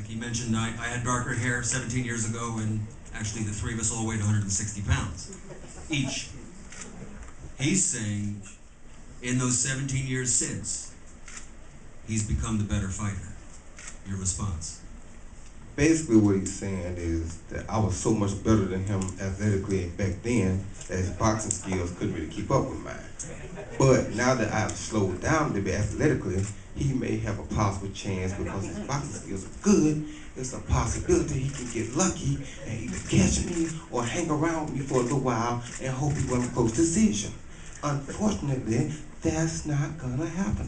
Like he mentioned, I had darker hair 17 years ago, and actually the three of us all weighed 160 pounds each. He's saying in those 17 years since, he's become the better fighter. Your response? Basically what he's saying is that I was so much better than him athletically back then that his boxing skills couldn't really keep up with mine. But now that I've slowed down a bit athletically, he may have a possible chance because his boxing skills are good. There's a possibility he can get lucky and he could catch me or hang around with me for a little while and hope he won a close decision. Unfortunately, that's not gonna happen.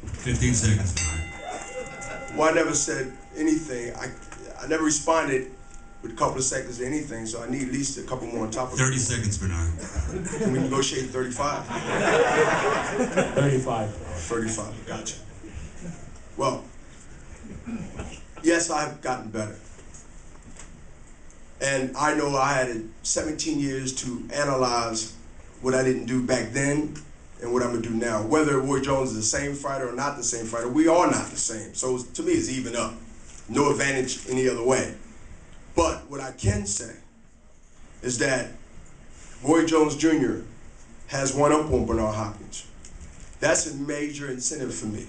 15 seconds, Bernard. Well, I never said anything. I never responded with a couple of seconds to anything, so I need at least a couple more on top of 30 seconds, Bernard. Can we negotiate 35? 35. 35, gotcha. Well, yes, I've gotten better. And I know I had 17 years to analyze what I didn't do back then and what I'm gonna do now. Whether Roy Jones is the same fighter or not the same fighter, we are not the same. So to me, it's even up. No advantage any other way. But what I can say is that Roy Jones Jr. has one up on Bernard Hopkins. That's a major incentive for me.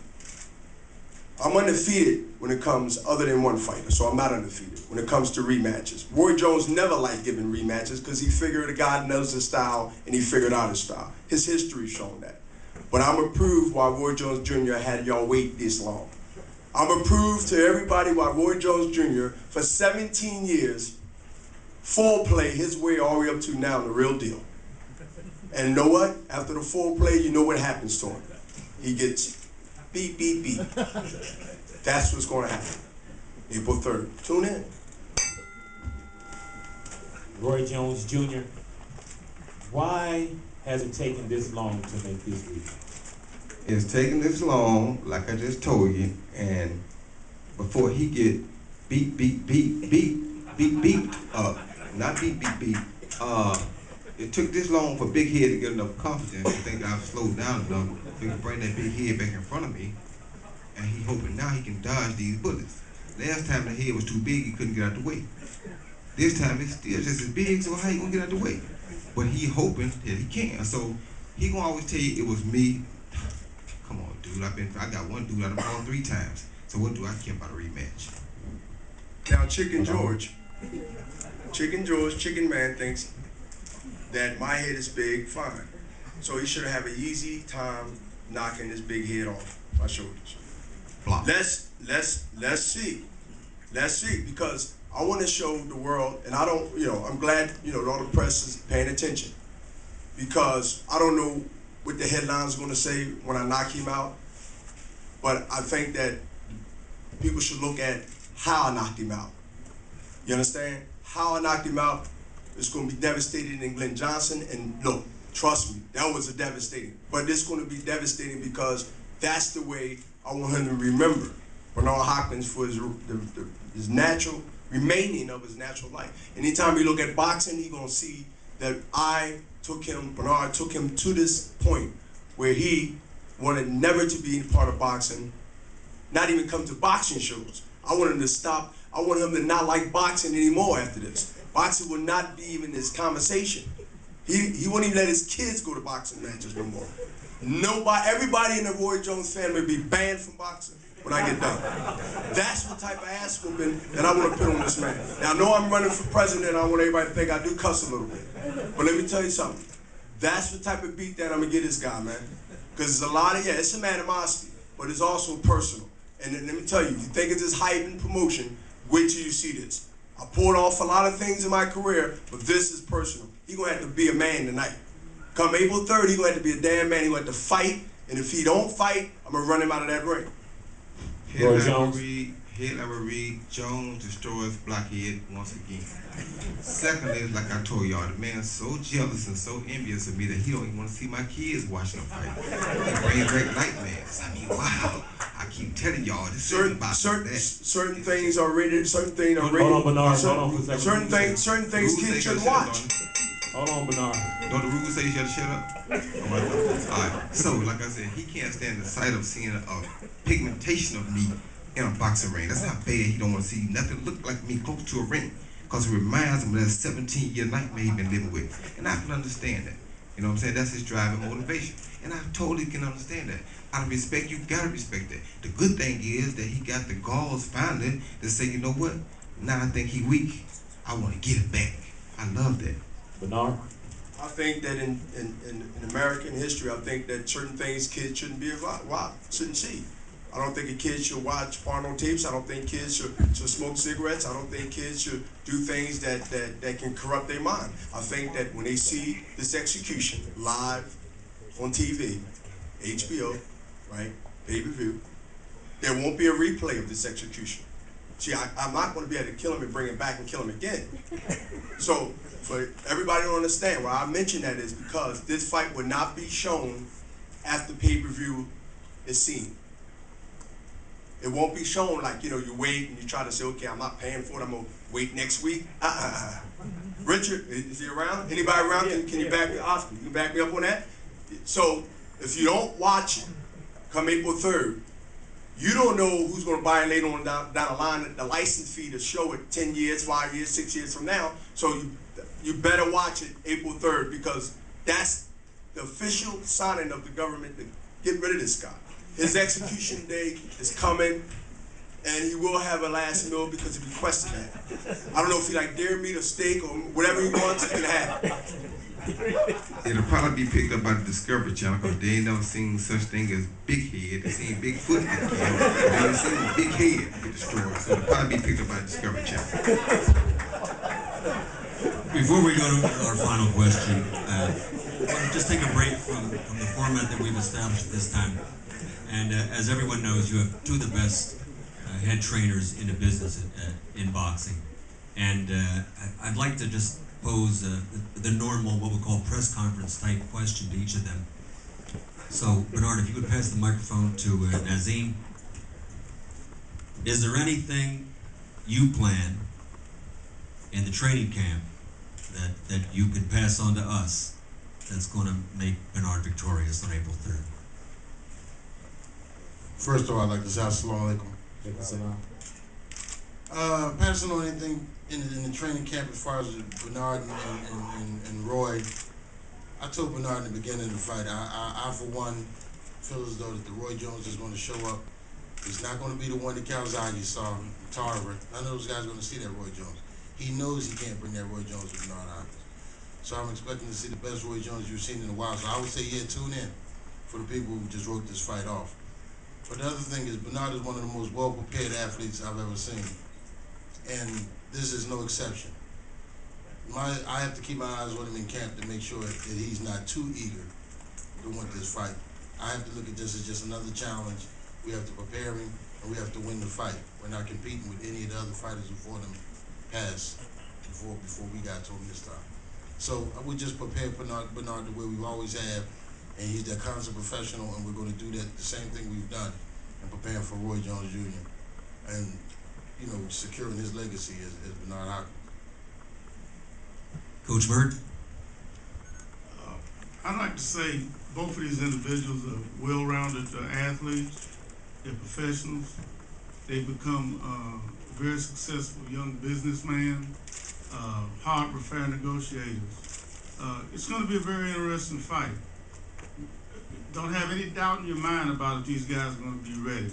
I'm undefeated when it comes other than one fighter, so I'm not undefeated when it comes to rematches. Roy Jones never liked giving rematches because he figured a guy knows his style and he figured out his style. His history's shown that. But I'm gonna prove why Roy Jones Jr. had y'all wait this long. I'm gonna prove to everybody why Roy Jones Jr. for 17 years, foreplay his way all the way up to now, the real deal. And you know what? After the foreplay, you know what happens to him. He gets beep, beep, beep. That's what's going to happen. April 3rd. Tune in. Roy Jones Jr., why has it taken this long to make this rematch? It's taking this long, like I just told you, and before he get beep, beep, beep, beep, beep, beep, not beep, beep, beep, it took this long for Big Head to get enough confidence to think I've slowed down enough to bring that big head back in front of me, and he hoping now he can dodge these bullets. Last time the head was too big, he couldn't get out the way. This time it's still just as big, so how you gonna get out the way? But he hoping that he can, so he gonna always tell you it was me. Come on, dude, I got one dude out of all 3 times, so what do I care about a rematch? Now, Chicken Man thinks that my head is big, fine. So he should have an easy time knocking this big head off my shoulders. Block. Let's see. Let's see, because I want to show the world, and I don't, I'm glad, all the press is paying attention, because I don't know what the headlines are going to say when I knock him out, but I think that people should look at how I knocked him out. You understand? How I knocked him out is going to be devastating in Glenn Johnson, and look, trust me, that was a devastating. But it's going to be devastating because that's the way I want him to remember Bernard Hopkins for his natural, remaining of his natural life. Anytime you look at boxing, he's going to see that Bernard took him to this point where he wanted never to be part of boxing, not even come to boxing shows. I want him to stop. I want him to not like boxing anymore after this. Boxing will not be even his conversation. He won't even let his kids go to boxing matches no more. Everybody in the Roy Jones family will be banned from boxing when I get done. That's the type of ass whooping that I want to put on this man. Now, I know I'm running for president. I want everybody to think I do cuss a little bit. But let me tell you something. That's the type of beatdown I'm going to get this guy, man. Because there's a lot of, it's some animosity, but it's also personal. And then let me tell you, if you think it's just hype and promotion, wait till you see this. I pulled off a lot of things in my career, but this is personal. He's going to have to be a man tonight. Come April 3rd, he's going to have to be a damn man. He's going to have to fight, and if he don't fight, I'm going to run him out of that ring. Headline Reed, Jones destroys Blockhead once again. Secondly, like I told y'all, the man's so jealous and so envious of me that he don't even want to see my kids watching him fight. He brings back nightmares. I mean, wow. I keep telling y'all, this certain things are rated. Hold on, Bernard. Hold on for a second. Certain things kids should watch. Hold on, Bernard. Don't the rules say you gotta shut up? All right. So, like I said, he can't stand the sight of seeing a pigmentation of me in a boxing ring. That's how bad he don't want to see nothing look like me close to a ring. Because it reminds him of that 17-year nightmare he been living with. And I can understand that. You know what I'm saying? That's his driving motivation. And I totally can understand that. Out of respect, you gotta respect that. The good thing is that he got the galls finally to say, you know what? Now I think he weak. I want to get it back. I love that. Bernard? I think that in American history, I think that certain things kids shouldn't be shouldn't see. I don't think a kid should watch porno tapes. I don't think kids should smoke cigarettes. I don't think kids should do things that can corrupt their mind. I think that when they see this execution live on TV, HBO, right, pay-per-view, there won't be a replay of this execution. See, I'm not going to be able to kill him and bring him back and kill him again. So, for everybody to understand, why I mention that is because this fight would not be shown after pay-per-view is seen. It won't be shown like, you know, you wait and you try to say, okay, I'm not paying for it, I'm going to wait next week. Richard, is he around? Anybody around? Can you back me up? Oscar, you can back me up on that? So, if you don't watch it, come April 3rd, you don't know who's going to buy it later on down the line, the license fee to show it 10 years, 5 years, 6 years from now. So you better watch it April 3rd because that's the official signing of the government to get rid of this guy. His execution day is coming, and he will have a last meal because he requested that. I don't know if he like dairy meat or steak or whatever he wants, he can have it. It'll probably be picked up by the Discovery Channel because they ain't never seen such thing as Big Head. They seen Bigfoot get killed. They ain't seen Big Head get destroyed. So it'll probably be picked up by the Discovery Channel. Before we go to our final question, just take a break from the format that we've established this time. And as everyone knows, you have two of the best head trainers in the business in boxing. And I'd like to just pose the normal, what we call press conference type question to each of them. So, Bernard, if you would pass the microphone to Nazim. Is there anything you plan in the training camp that you can pass on to us that's going to make Bernard victorious on April 3rd? First of all, I'd like to say assalamu alaikum. Passing on anything in the training camp as far as Bernard and Roy, I told Bernard in the beginning of the fight, I for one feel as though that the Roy Jones is going to show up. He's not going to be the one that Calzaghe saw in Tarver. None of those guys are going to see that Roy Jones. He knows he can't bring that Roy Jones to Bernard Hopkins. So I'm expecting to see the best Roy Jones you've seen in a while. So I would say, yeah, tune in for the people who just wrote this fight off. But the other thing is, Bernard is one of the most well-prepared athletes I've ever seen. And this is no exception. I have to keep my eyes on him in camp to make sure that he's not too eager to win this fight. I have to look at this as just another challenge. We have to prepare him, and we have to win the fight. We're not competing with any of the other fighters who fought him past before we got to him this time. So I would just prepare Bernard the way we always have, and he's that constant professional, and we're going to do that the same thing we've done in preparing for Roy Jones Jr. and, you know, securing his legacy as Bernard Hopkins. Coach Bird? I'd like to say both of these individuals are well-rounded athletes. They're professionals. They've become very successful young businessmen, hard, fair negotiators. It's going to be a very interesting fight. Don't have any doubt in your mind about if these guys are going to be ready.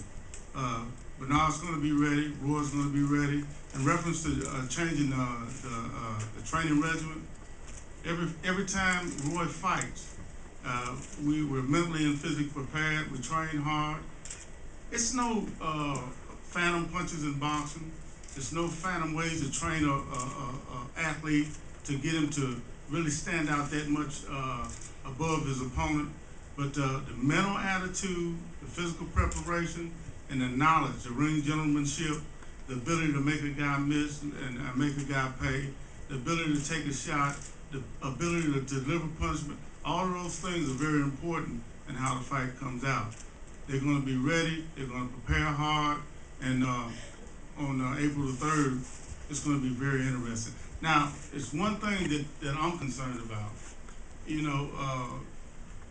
Bernard's going to be ready. Roy's going to be ready. In reference to changing the training regimen, every time Roy fights, we're mentally and physically prepared. We train hard. It's no phantom punches in boxing. There's no phantom ways to train a athlete to get him to really stand out that much above his opponent. But the mental attitude, the physical preparation, and the knowledge, the ring gentlemanship, the ability to make a guy miss and make a guy pay, the ability to take a shot, the ability to deliver punishment, all of those things are very important in how the fight comes out. They're going to be ready, they're going to prepare hard, and on April the 3rd, it's going to be very interesting. Now, it's one thing that I'm concerned about. You know,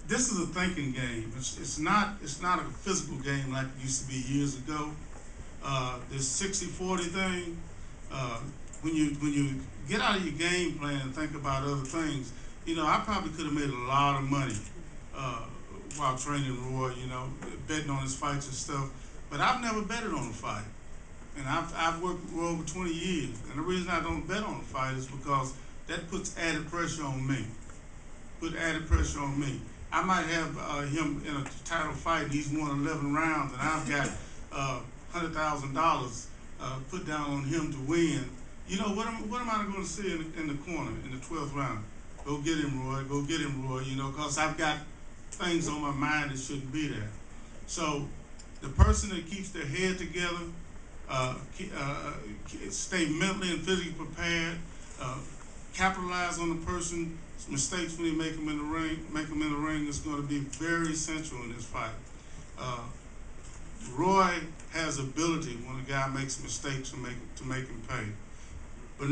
this is a thinking game. It's not a physical game like it used to be years ago. this 60-40 thing, when you get out of your game plan and think about other things, you know, I probably could have made a lot of money while training Roy, you know, betting on his fights and stuff. But I've never betted on a fight. And I've worked with Roy over 20 years. And the reason I don't bet on a fight is because that puts added pressure on me. I might have him in a title fight and he's won 11 rounds and I've got $100,000 put down on him to win. You know, what am I going to see in the corner in the 12th round? Go get him, Roy, you know, because I've got things on my mind that shouldn't be there. So the person that keeps their head together, stay mentally and physically prepared, capitalize on the person's mistakes when you make them in the ring is going to be very essential in this fight. Roy has ability when a guy makes mistakes to make him pay. But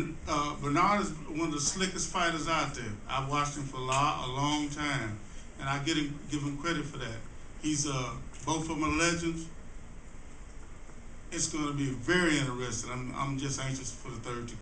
Bernard is one of the slickest fighters out there. I've watched him for a long time, and I give him credit for that. He's both of them are legends. It's going to be very interesting. I'm just anxious for the third to